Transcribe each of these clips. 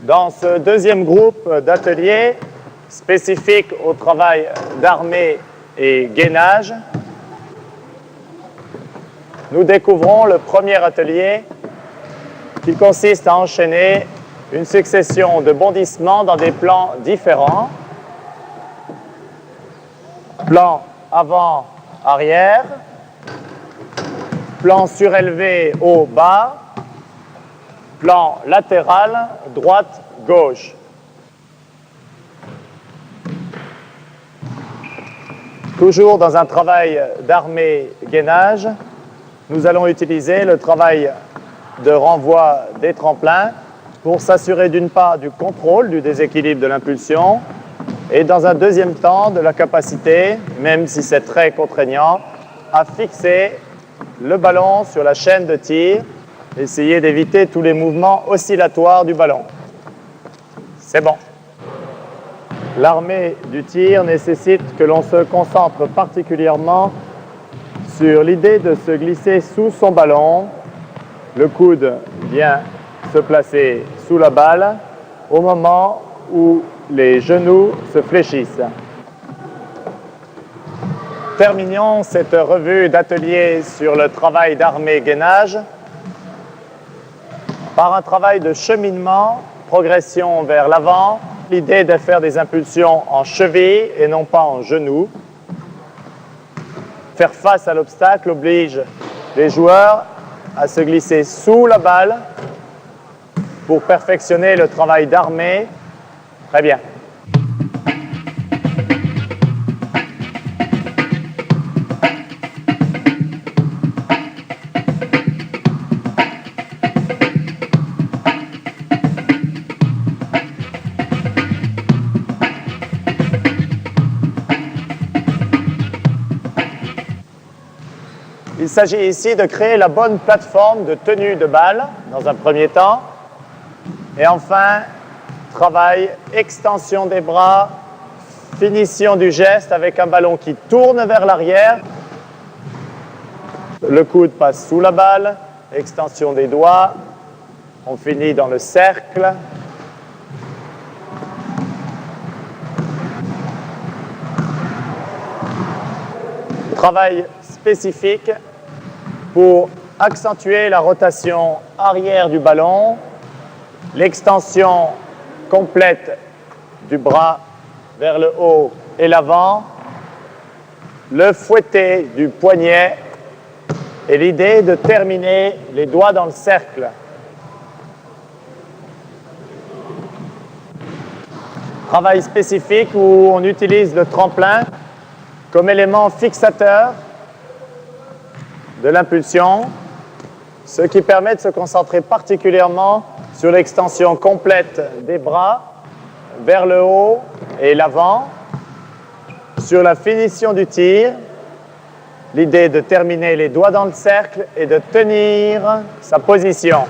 Dans ce deuxième groupe d'ateliers spécifiques au travail d'armée et gainage, nous découvrons le premier atelier qui consiste à enchaîner une succession de bondissements dans des plans différents. Plan avant-arrière, plan surélevé haut-bas, plan latéral droite-gauche. Toujours dans un travail d'armée-gainage, nous allons utiliser le travail de renvoi des tremplins pour s'assurer d'une part du contrôle du déséquilibre de l'impulsion et dans un deuxième temps de la capacité, même si c'est très contraignant, à fixer le ballon sur la chaîne de tir, essayer d'éviter tous les mouvements oscillatoires du ballon. C'est bon. L'armée du tir nécessite que l'on se concentre particulièrement sur l'idée de se glisser sous son ballon. Le coude vient se placer sous la balle au moment où les genoux se fléchissent. Terminons cette revue d'atelier sur le travail d'armée-gainage par un travail de cheminement, progression vers l'avant, l'idée de faire des impulsions en cheville et non pas en genou. Faire face à l'obstacle oblige les joueurs à se glisser sous la balle pour perfectionner le travail d'armée. Très bien. Il s'agit ici de créer la bonne plateforme de tenue de balle dans un premier temps. Et enfin, travail, extension des bras, finition du geste avec un ballon qui tourne vers l'arrière. Le coude passe sous la balle, extension des doigts. On finit dans le cercle. Travail spécifique pour accentuer la rotation arrière du ballon, l'extension complète du bras vers le haut et l'avant, le fouetté du poignet et l'idée de terminer les doigts dans le cercle. Travail spécifique où on utilise le tremplin comme élément fixateur de l'impulsion, ce qui permet de se concentrer particulièrement sur l'extension complète des bras vers le haut et l'avant, sur la finition du tir, l'idée de terminer les doigts dans le cercle et de tenir sa position.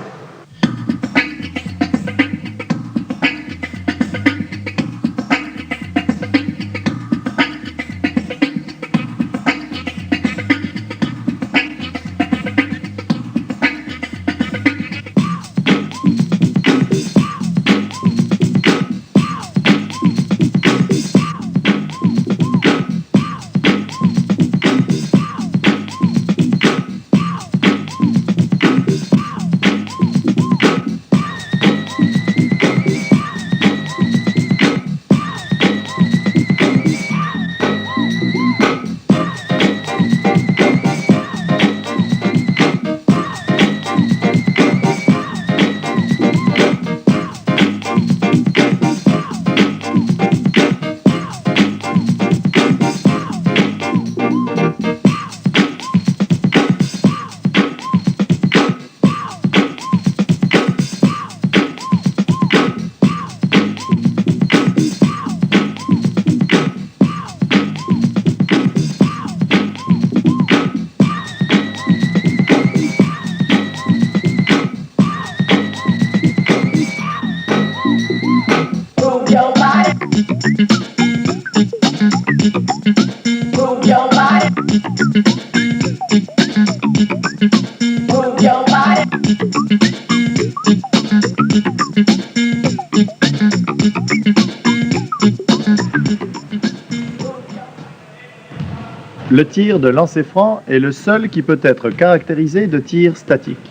Le tir de lancer franc est le seul qui peut être caractérisé de tir statique.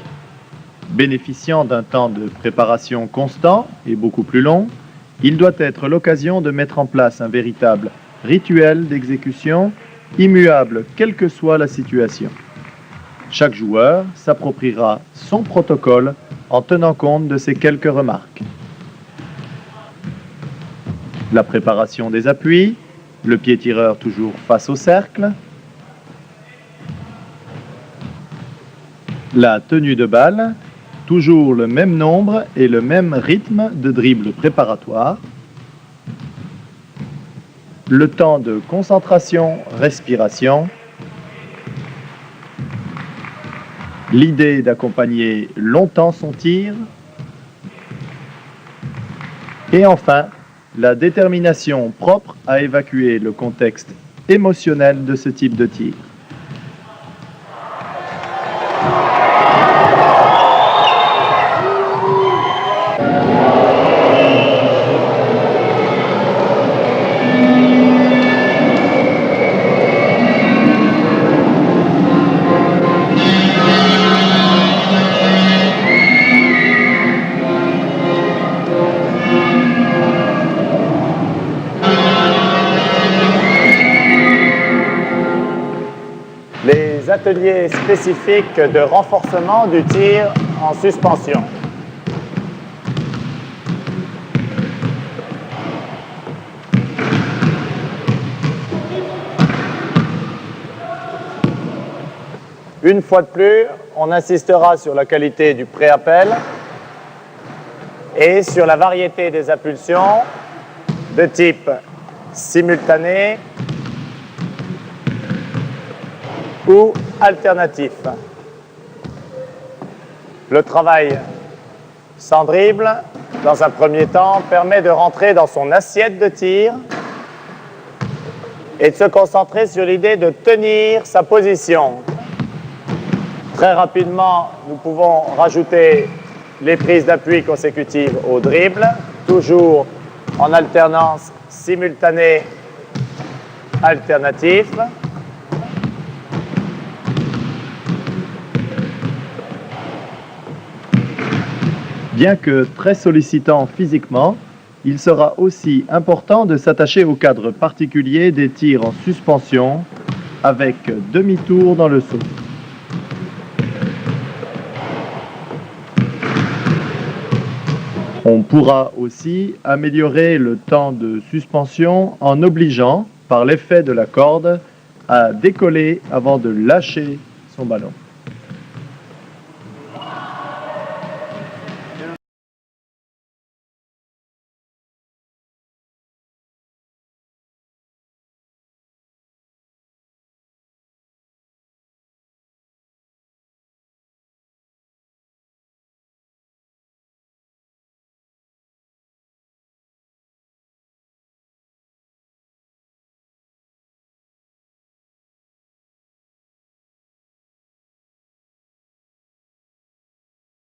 Bénéficiant d'un temps de préparation constant et beaucoup plus long, il doit être l'occasion de mettre en place un véritable rituel d'exécution immuable quelle que soit la situation. Chaque joueur s'appropriera son protocole en tenant compte de ces quelques remarques. La préparation des appuis, le pied tireur toujours face au cercle, la tenue de balle, toujours le même nombre et le même rythme de dribble préparatoire, le temps de concentration, respiration, l'idée d'accompagner longtemps son tir, et enfin, la détermination propre à évacuer le contexte émotionnel de ce type de tir. Les ateliers spécifiques de renforcement du tir en suspension. Une fois de plus, on insistera sur la qualité du pré-appel et sur la variété des impulsions de type simultané ou alternatif. Le travail sans dribble, dans un premier temps, permet de rentrer dans son assiette de tir et de se concentrer sur l'idée de tenir sa position. Très rapidement, nous pouvons rajouter les prises d'appui consécutives au dribble, toujours en alternance simultanée-alternatif. Bien que très sollicitant physiquement, il sera aussi important de s'attacher au cadre particulier des tirs en suspension avec demi-tour dans le saut. On pourra aussi améliorer le temps de suspension en obligeant, par l'effet de la corde, à décoller avant de lâcher son ballon.